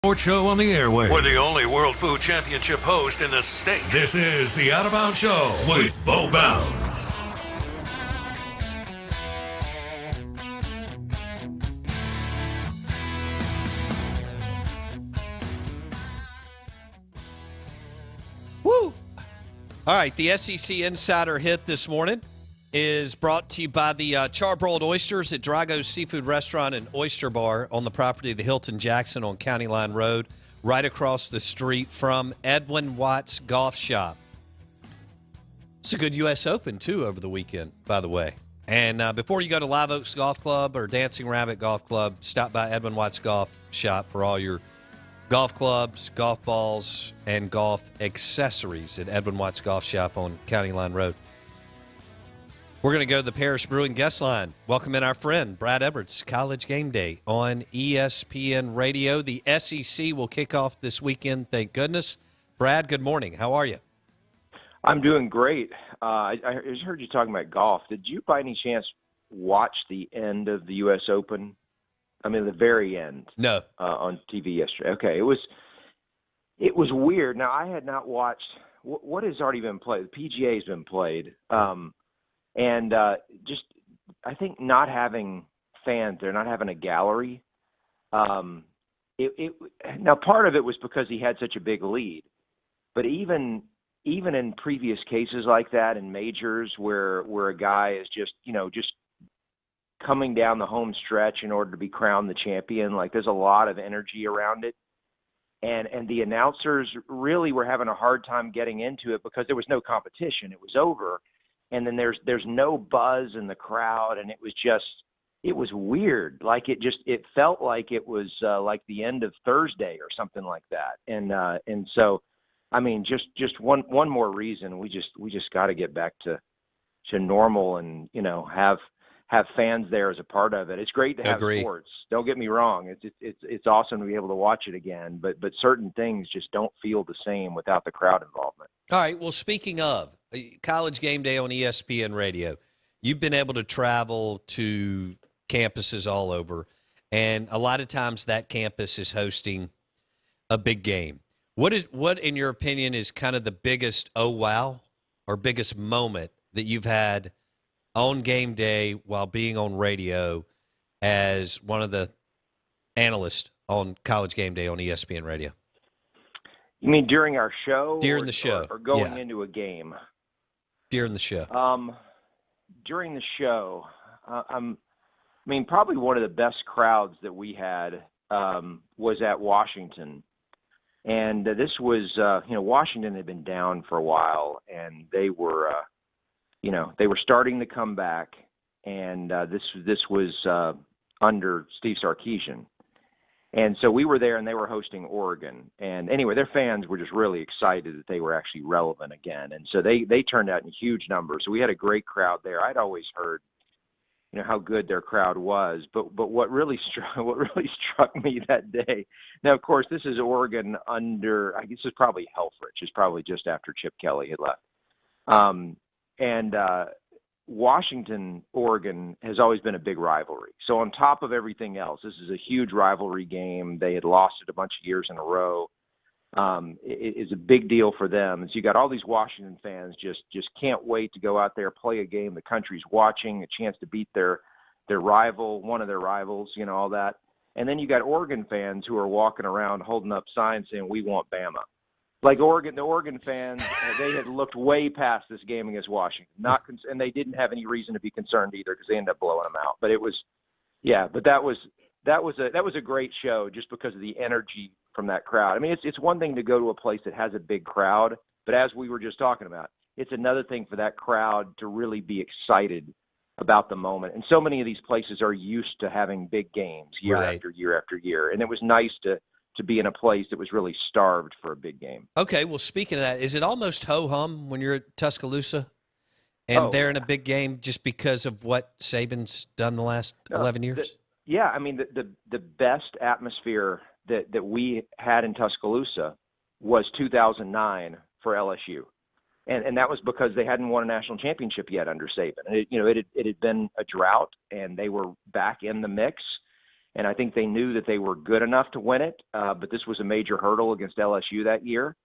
Sports show on the airwaves. We're the only World Food Championship host in the state. This is the Out of Bounds Show with Bo Bounds. Woo! All right, the SEC Insider Hit this morning is brought to you by the Charbroiled Oysters at Drago's Seafood Restaurant and Oyster Bar on the property of the Hilton Jackson on County Line Road, right across the street from Edwin Watts Golf Shop. It's a good U.S. Open, too, over the weekend, by the way. And before you go to Live Oaks Golf Club or Dancing Rabbit Golf Club, stop by Edwin Watts Golf Shop for all your golf clubs, golf balls, and golf accessories at Edwin Watts Golf Shop on County Line Road. We're going to go to the Parish Brewing guest line. Welcome in our friend, Brad Edwards, College Game Day on ESPN Radio. The SEC will kick off this weekend, thank goodness. Brad, good morning. How are you? I'm doing great. I just heard you talking about golf. Did you by any chance watch the end of the U.S. Open? I mean, the very end. No. On TV yesterday. Okay, it was weird. Now, I had not watched what has already been played. The PGA has been played. And just, I think not having fans there, not having a gallery. Now, part of it was because he had such a big lead. But even in previous cases like that, in majors where a guy is just coming down the home stretch in order to be crowned the champion, like there's a lot of energy around it. And the announcers really were having a hard time getting into it because there was no competition. It was over. And then there's no buzz in the crowd, and it was weird. Like it felt like it was like the end of Thursday or something like that. And so, I mean, just one more reason we just got to get back to normal and have fans there as a part of it. It's great to have sports. Don't get me wrong. It's awesome to be able to watch it again, but certain things just don't feel the same without the crowd involvement. All right. Well, speaking of College Game Day on ESPN Radio, you've been able to travel to campuses all over, and a lot of times that campus is hosting a big game. What in your opinion is kind of the biggest oh wow or biggest moment that you've had on game day while being on radio as one of the analysts on College Game Day on ESPN Radio? You mean during our show? During the show. Or going into a game? During the show. During the show, probably one of the best crowds that we had was at Washington. And this was, Washington had been down for a while, and they were starting to come back. And this was under Steve Sarkisian. And so we were there, and they were hosting Oregon. And anyway, their fans were just really excited that they were actually relevant again. And so they turned out in huge numbers. So we had a great crowd there. I'd always heard, how good their crowd was. But what really struck me that day. Now, of course, this is Oregon under. I guess it's probably Helfrich. It's probably just after Chip Kelly had left. Washington, Oregon has always been a big rivalry. So on top of everything else, this is a huge rivalry game. They had lost it a bunch of years in a row. It is a big deal for them. And so you got all these Washington fans just can't wait to go out there, play a game the country's watching, a chance to beat their rival, one of their rivals, all that. And then you got Oregon fans who are walking around holding up signs saying, "We want Bama." Like the Oregon fans, they had looked way past this game against Washington, and they didn't have any reason to be concerned either because they ended up blowing them out. But it was, but that was a great show just because of the energy from that crowd. I mean, it's one thing to go to a place that has a big crowd, but as we were just talking about, it's another thing for that crowd to really be excited about the moment. And so many of these places are used to having big games year after year after year, and it was nice to be in a place that was really starved for a big game. Okay, well, speaking of that, is it almost ho-hum when you're at Tuscaloosa and they're in a big game just because of what Saban's done the last 11 years? The best atmosphere that we had in Tuscaloosa was 2009 for LSU. And that was because they hadn't won a national championship yet under Saban. And it had been a drought, and they were back in the mix. and I think they knew that they were good enough to win it. But this was a major hurdle against LSU that year,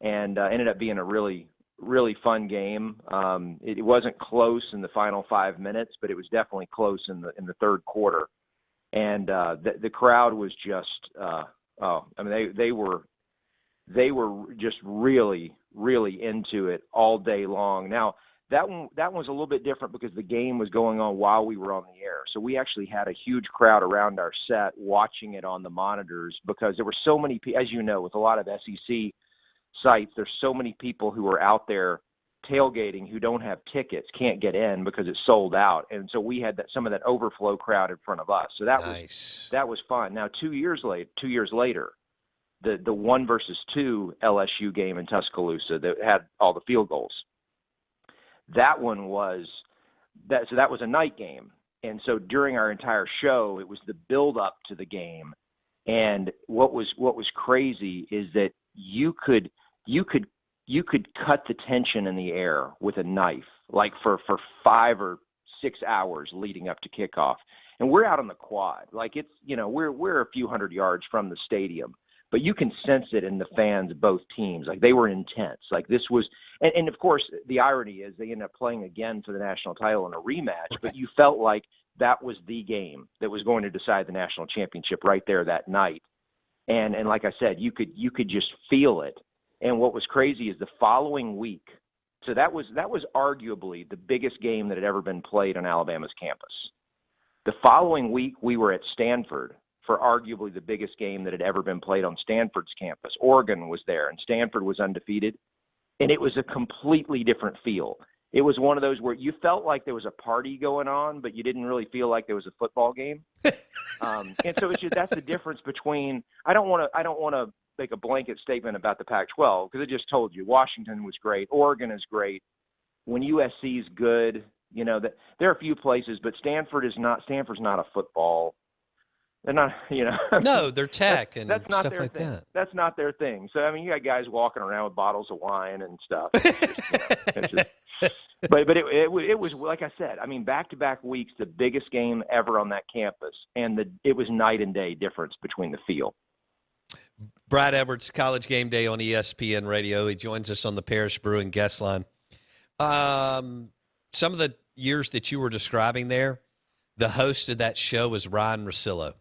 and ended up being a really, really fun game. It wasn't close in the final 5 minutes, but it was definitely close in the third quarter. And the crowd was just, they were just really, really into it all day long. Now, that one was a little bit different because the game was going on while we were on the air. So we actually had a huge crowd around our set watching it on the monitors, because there were so many, as you know, with a lot of SEC sites, there's so many people who are out there tailgating who don't have tickets, can't get in because it's sold out. And so we had some of that overflow crowd in front of us. So that was fun. Now, 2 years later, the 1-2 LSU game in Tuscaloosa that had all the field goals, that one was that. So that was a night game. And so during our entire show, it was the build up to the game. And what was crazy is that you could cut the tension in the air with a knife, like for 5 or 6 hours leading up to kickoff. And we're out on the quad, like it's, we're a few hundred yards from the stadium, but you can sense it in the fans of both teams. Like, they were intense. Like, this was, and of course the irony is they ended up playing again for the national title in a rematch, but you felt like that was the game that was going to decide the national championship right there that night. And like I said, you could just feel it. And what was crazy is the following week, so that was arguably the biggest game that had ever been played on Alabama's campus. The following week, we were at Stanford for arguably the biggest game that had ever been played on Stanford's campus. Oregon was there, and Stanford was undefeated. And it was a completely different feel. It was one of those where you felt like there was a party going on, but you didn't really feel like there was a football game. And so that's the difference between. I don't want to make a blanket statement about the Pac-12, because I just told you Washington was great, Oregon is great. When USC is good, that there are a few places, but Stanford's not a football. They're not, No, they're tech that's not stuff their like thing. that. That's not their thing. So, I mean, you got guys walking around with bottles of wine and stuff. But it was, like I said, I mean, back-to-back weeks, the biggest game ever on that campus, and it was night and day difference between the field. Brad Edwards, College Game Day on ESPN Radio. He joins us on the Parish Brewing guest line. Some of the years that you were describing there, the host of that show was Ryan Russillo.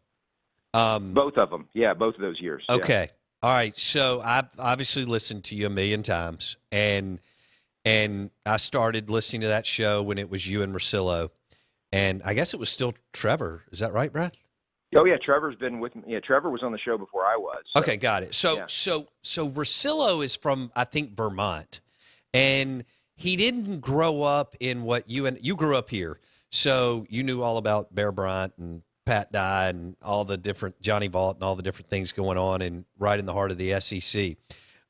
Both of them. Yeah, both of those years. Okay. Yeah. All right. So I've obviously listened to you a million times, and I started listening to that show when it was you and Russillo, and I guess it was still Trevor. Is that right, Brad? Oh yeah, Trevor's been with me. Yeah, Trevor was on the show before I was. So. Okay, got it. So Russillo is from, I think, Vermont, and he didn't grow up in what you grew up here, so you knew all about Bear Bryant and Pat Dye and all the different Johnny Vaught and all the different things going on and right in the heart of the SEC.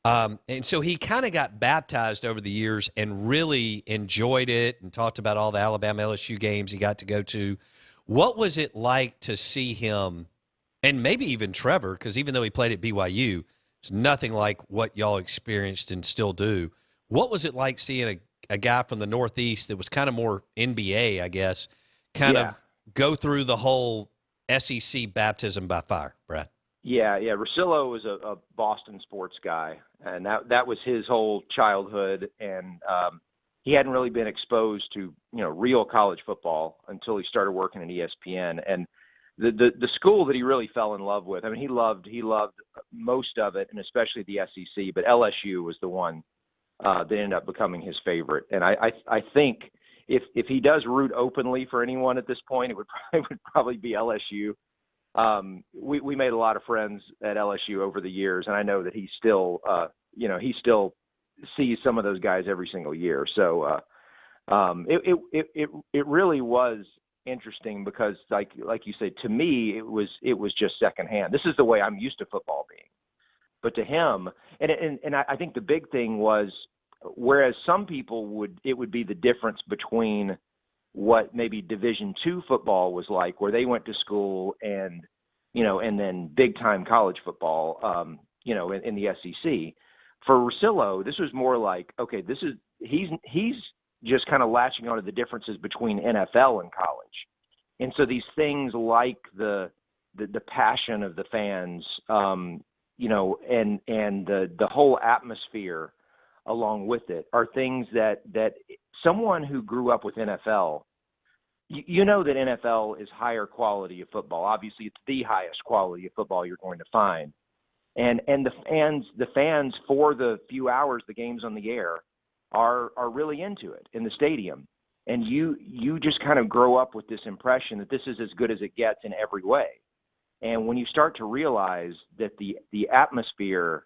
And so he kind of got baptized over the years and really enjoyed it and talked about all the Alabama LSU games he got to go to. What was it like to see him, and maybe even Trevor, because even though he played at BYU, it's nothing like what y'all experienced and still do. What was it like seeing a guy from the Northeast that was kind of more NBA, I guess, of go through the whole SEC baptism by fire, Brad? Yeah. Russillo was a Boston sports guy, and that was his whole childhood. And he hadn't really been exposed to real college football until he started working at ESPN. And the school that he really fell in love with, I mean, he loved most of it, and especially the SEC. But LSU was the one that ended up becoming his favorite. And I think if he does root openly for anyone at this point, it would probably be LSU. We made a lot of friends at LSU over the years, and I know that he still sees some of those guys every single year. So it really was interesting because, like you said, to me it was just secondhand. This is the way I'm used to football being, but to him, and I think the big thing was, whereas some people it would be the difference between what maybe Division II football was like, where they went to school and then big time college football, in the SEC. For Russillo, this was more like, okay, he's just kind of latching onto the differences between NFL and college. And so these things like the the passion of the fans, and the whole atmosphere along with it are things that someone who grew up with NFL, you know that NFL is higher quality of football. Obviously, it's the highest quality of football you're going to find. And the fans for the few hours the game's on the air are really into it in the stadium. And you just kind of grow up with this impression that this is as good as it gets in every way. And when you start to realize that the atmosphere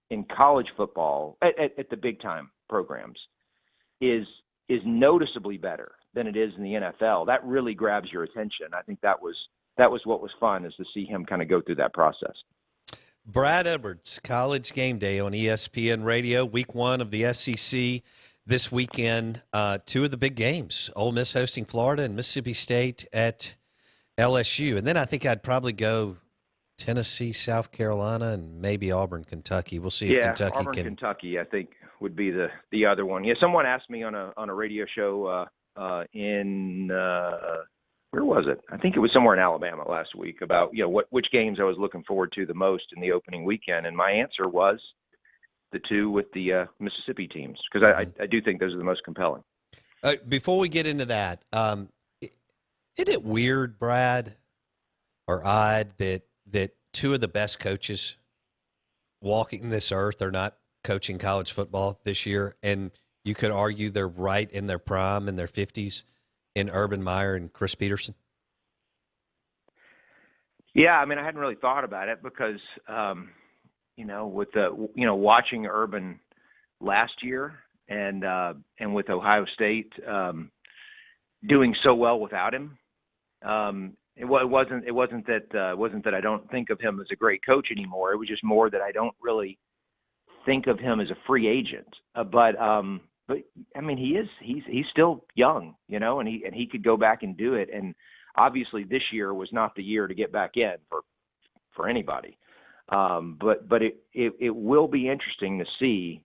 in college football at the big time programs is noticeably better than it is in the NFL, that really grabs your attention. I think that was what was fun, is to see him kind of go through that process. Brad Edwards, College Game Day on ESPN Radio, week 1 of the SEC. This weekend, 2 of the big games, Ole Miss hosting Florida and Mississippi State at LSU. And then I think I'd probably go Tennessee, South Carolina, and maybe Auburn, Kentucky. We'll see if Kentucky Auburn, can. Kentucky, I think, would be the other one. Yeah, someone asked me on a radio show in where was it? I think it was somewhere in Alabama last week about which games I was looking forward to the most in the opening weekend, and my answer was the 2 with the Mississippi teams, because I do think those are the most compelling. Before we get into that, isn't it weird, Brad, or odd that 2 of the best coaches walking this earth are not coaching college football this year, and you could argue they're right in their prime in their 50s in Urban Meyer and Chris Peterson? Yeah, I mean, I hadn't really thought about it because with watching Urban last year and with Ohio State doing so well without him, it wasn't that I don't think of him as a great coach anymore. It was just more that I don't really think of him as a free agent. But I mean, he's still young, and he could go back and do it. And obviously, this year was not the year to get back in for anybody. But it will be interesting to see,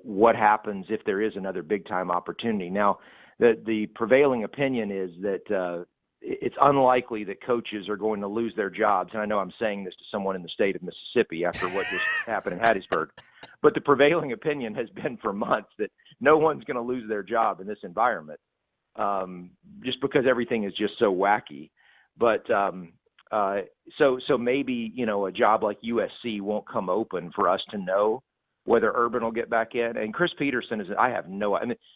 what happens if there is another big time opportunity. Now, the prevailing opinion is that it's unlikely that coaches are going to lose their jobs. And I know I'm saying this to someone in the state of Mississippi after what just happened in Hattiesburg. But the prevailing opinion has been for months that no one's going to lose their job in this environment, just because everything is just so wacky. But so maybe, a job like USC won't come open for us to know whether Urban will get back in. And Chris Peterson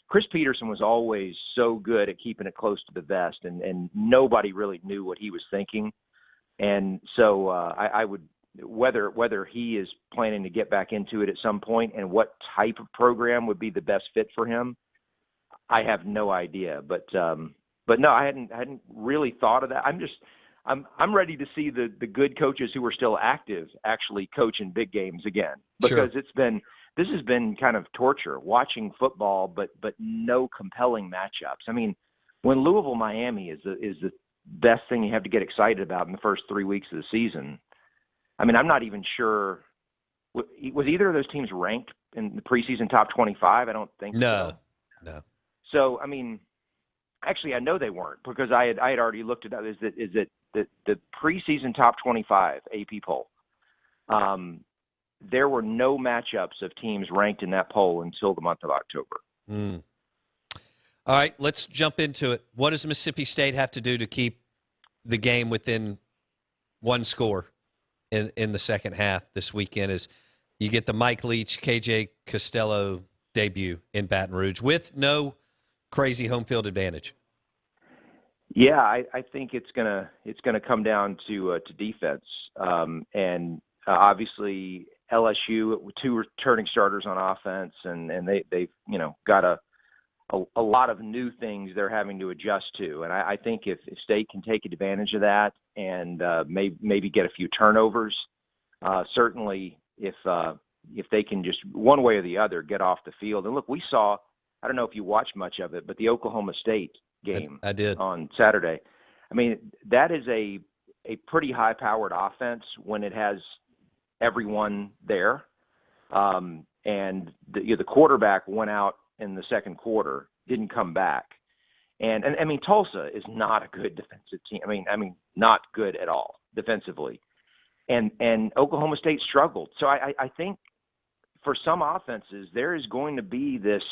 Chris Peterson was always so good at keeping it close to the vest, and nobody really knew what he was thinking. And so I would, whether he is planning to get back into it at some point and what type of program would be the best fit for him, I have no idea. But no, I hadn't really thought of that. I'm ready to see the good coaches who are still active actually coach in big games again, because Sure. This has been kind of torture watching football, but no compelling matchups. I mean, when Louisville Miami is the best thing you have to get excited about in the first 3 weeks of the season. I mean, I'm not even sure. Was either of those teams ranked in the preseason top 25? I don't think so. No. So, I mean, actually, I know they weren't, because I had already looked at that. Is that the preseason top 25 AP poll? There were no matchups of teams ranked in that poll until the month of October. All right, let's jump into it. What does Mississippi State have to do to keep the game within one score in the second half this weekend? Is you get the Mike Leach, KJ Costello debut in Baton Rouge with no crazy home field advantage? Yeah, I think it's gonna come down to defense, and obviously LSU with 2 returning starters on offense, and they've got a lot of new things they're having to adjust to, and I think if State can take advantage of that and maybe get a few turnovers, certainly if they can just one way or the other get off the field. And look, we saw, I don't know if you watched much of it, but the Oklahoma State game I did on Saturday. I mean, that is a pretty high-powered offense when it has everyone there. And the quarterback went out in the second quarter, didn't come back. And I mean, Tulsa is not a good defensive team. I mean, not good at all. defensively. And Oklahoma State struggled. So I think for some offenses, there is going to be this,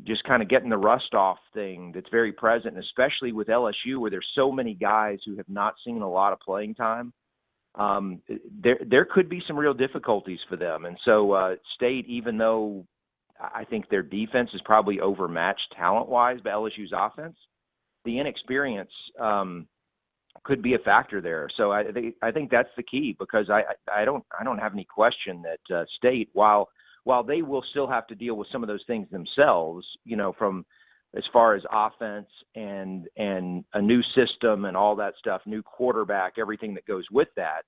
just kind of getting the rust off thing that's very present, especially with LSU, where there's so many guys who have not seen a lot of playing time. There could be some real difficulties for them. And so State, even though I think their defense is probably overmatched talent-wise by LSU's offense, the inexperience could be a factor there. So I think that's the key, because I don't have any question that State, while they will still have to deal with some of those things themselves, from as far as offense and a new system and all that stuff, new quarterback, everything that goes with that,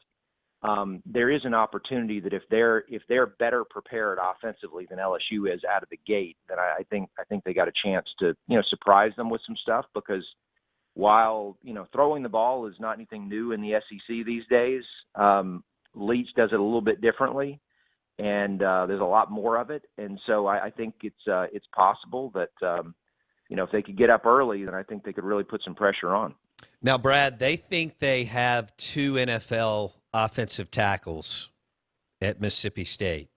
there is an opportunity that if they're better prepared offensively than LSU is out of the gate, then I think they got a chance to surprise them with some stuff, because while throwing the ball is not anything new in the SEC these days, Leach does it a little bit differently, and there's a lot more of it, and so I think it's possible that if they could get up early, then I think they could really put some pressure on. Now, Brad, they think they have 2 NFL offensive tackles at Mississippi State.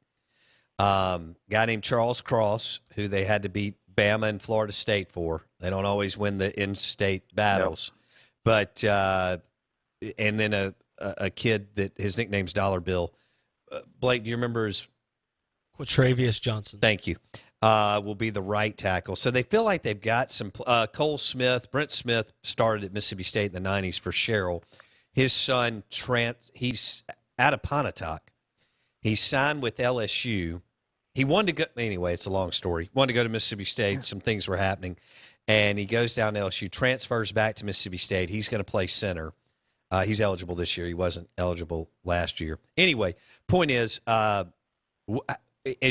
Guy named Charles Cross, who they had to beat Bama and Florida State for. They don't always win the in-state battles. No. But and then a kid that his nickname's Dollar Bill. Blake, do you remember his? Quatravius Johnson. Thank you. Will be the right tackle. So they feel like they've got some Cole Smith. Brent Smith started at Mississippi State in the 90s for Sherrill. His son, Trent, he's out of Pontotoc. He signed with LSU. He wanted to go – anyway, it's a long story. Wanted to go to Mississippi State. Some things were happening. And he goes down to LSU, transfers back to Mississippi State. He's going to play center. He's eligible this year. He wasn't eligible last year. Anyway, point is, as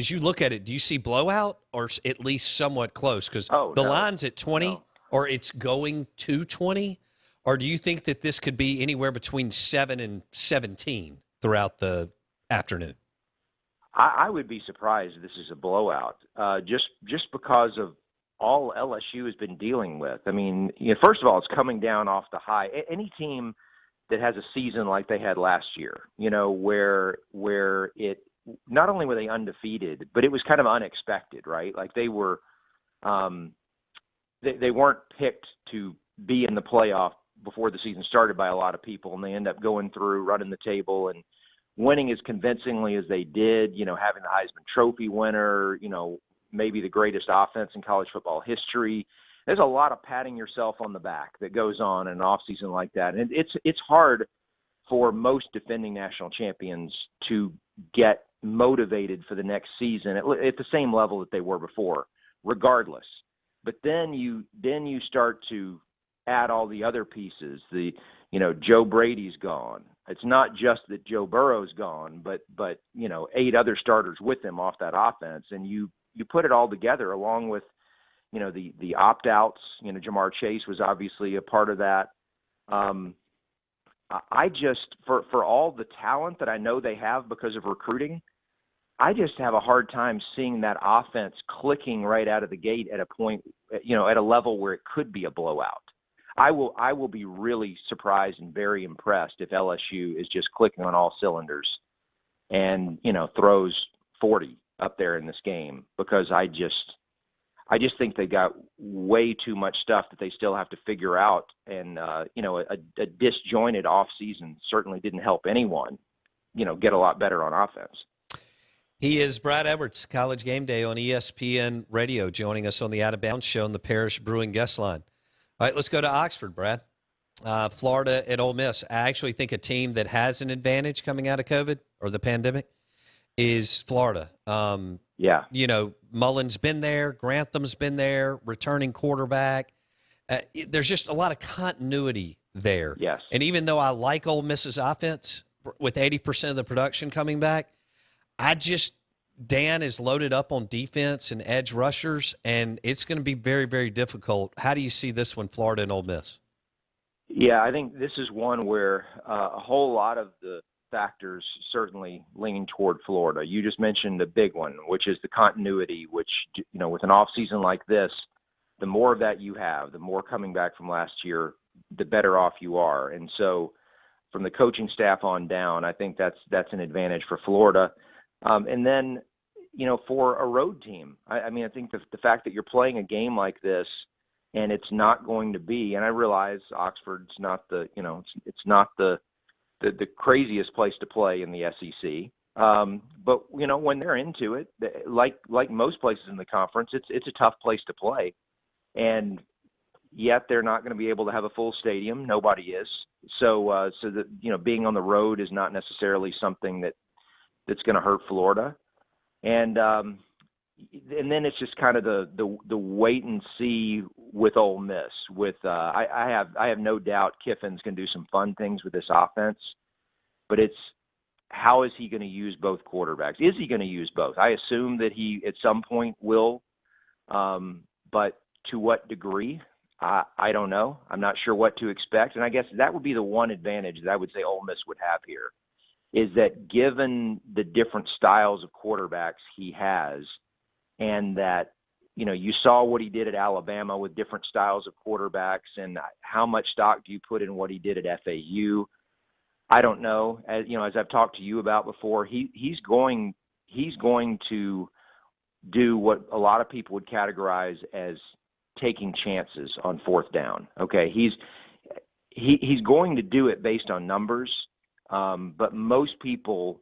you look at it, do you see blowout or at least somewhat close? Because the line's at 20 or it's going to 20? Or do you think that this could be anywhere between 7 and 17 throughout the afternoon? I would be surprised if this is a blowout, just because of all LSU has been dealing with. I mean, first of all, it's coming down off the high. Any team that has a season like they had last year, where it not only were they undefeated, but it was kind of unexpected, right? Like they were, they weren't picked to be in the playoff before the season started by a lot of people, and they end up going through, running the table, and winning as convincingly as they did, having the Heisman Trophy winner, maybe the greatest offense in college football history. There's a lot of patting yourself on the back that goes on in an offseason like that. And it's hard for most defending national champions to get motivated for the next season at the same level that they were before, regardless. But then you start to add all the other pieces. Joe Brady's gone. It's not just that Joe Burrow's gone, but 8 other starters with him off that offense, and you put it all together along with the opt-outs. Jamar Chase was obviously a part of that. I just for all the talent that I know they have because of recruiting, I just have a hard time seeing that offense clicking right out of the gate at a point, at a level where it could be a blowout. I will be really surprised and very impressed if LSU is just clicking on all cylinders and, throws 40 up there in this game, because I just think they got way too much stuff that they still have to figure out. And, a disjointed offseason certainly didn't help anyone, get a lot better on offense. He is Brad Edwards, College Game Day on ESPN Radio, joining us on the Out of Bounds show on the Parish Brewing guest line. All right, let's go to Oxford, Brad. Florida at Ole Miss. I actually think a team that has an advantage coming out of COVID or the pandemic is Florida. Yeah. Mullen's been there. Grantham's been there, returning quarterback. There's just a lot of continuity there. Yes. And even though I like Ole Miss's offense with 80% of the production coming back, Dan is loaded up on defense and edge rushers, and it's going to be very, very difficult. How do you see this one, Florida and Ole Miss? Yeah, I think this is one where a whole lot of the factors certainly leaning toward Florida. You just mentioned a big one, which is the continuity, which, with an off season like this, the more of that you have, the more coming back from last year, the better off you are. And so from the coaching staff on down, I think that's an advantage for Florida. And then, for a road team, I mean, I think the fact that you're playing a game like this and it's not going to be, and I realize Oxford's not it's not the craziest place to play in the SEC. But when they're into it, like most places in the conference, it's a tough place to play, and yet they're not going to be able to have a full stadium. Nobody is. So that being on the road is not necessarily something that's going to hurt Florida, and then it's just kind of the wait and see with Ole Miss. With I have no doubt Kiffin's can do some fun things with this offense, but it's how is he going to use both quarterbacks? Is he going to use both? I assume that he at some point will, but to what degree? I don't know. I'm not sure what to expect, and I guess that would be the one advantage that I would say Ole Miss would have here, is that given the different styles of quarterbacks he has, and that you saw what he did at Alabama with different styles of quarterbacks, and how much stock do you put in what he did at FAU? I don't know. As I've talked to you about before, he's going to do what a lot of people would categorize as taking chances on fourth down. Okay, he's going to do it based on numbers, but most people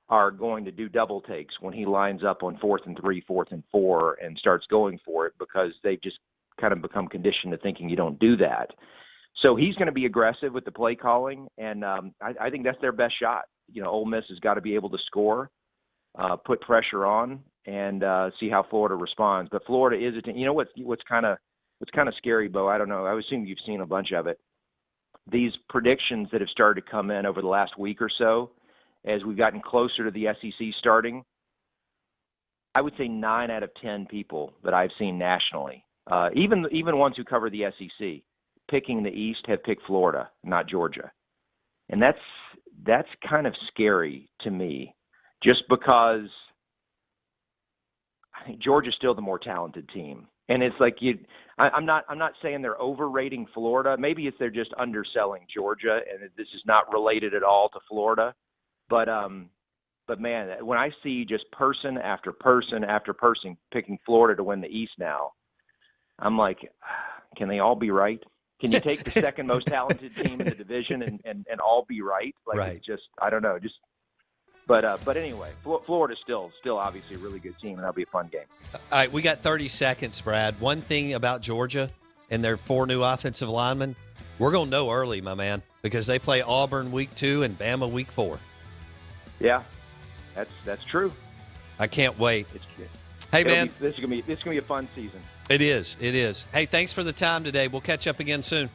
are going to do double takes when he lines up on 4th and 3, 4th and 4, and starts going for it, because they just kind of become conditioned to thinking you don't do that. So he's going to be aggressive with the play calling, and I think that's their best shot. Ole Miss has got to be able to score, put pressure on, and see how Florida responds. But Florida is a team. What's kind of scary, Bo? I don't know. I assume you've seen a bunch of it. These predictions that have started to come in over the last week or so, as we've gotten closer to the SEC starting, I would say 9 out of 10 people that I've seen nationally, even ones who cover the SEC, picking the East, have picked Florida, not Georgia. And that's kind of scary to me, just because I think Georgia's still the more talented team. And it's like I'm not saying they're overrating Florida. Maybe they're just underselling Georgia, and this is not related at all to Florida. But man, when I see just person after person after person picking Florida to win the East now, I'm like, can they all be right? Can you take the second most talented team in the division and all be right? Like, right. It's just, I don't know. But anyway, Florida's still obviously a really good team, and that'll be a fun game. All right, we got 30 seconds, Brad. One thing about Georgia and their 4 new offensive linemen, we're going to know early, my man, because they play Auburn week 2 and Bama week 4. Yeah, that's true. I can't wait. Hey, man. This is gonna be a fun season. It is. Hey, thanks for the time today. We'll catch up again soon.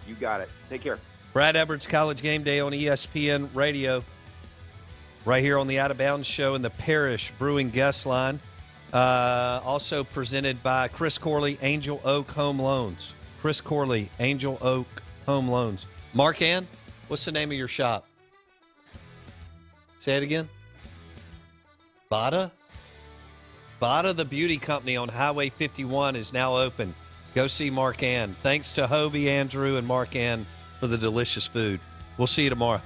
You got it. Take care. Brad Edwards, College Game Day on ESPN Radio. Right here on the Out of Bounds Show in the Parish Brewing guest line. Also presented by Chris Corley, Angel Oak Home Loans. Chris Corley, Angel Oak Home Loans. Mark Ann, what's the name of your shop? Say it again. Bada? Bada, the beauty company on Highway 51, is now open. Go see Mark Ann. Thanks to Hobie, Andrew, and Mark Ann for the delicious food. We'll see you tomorrow.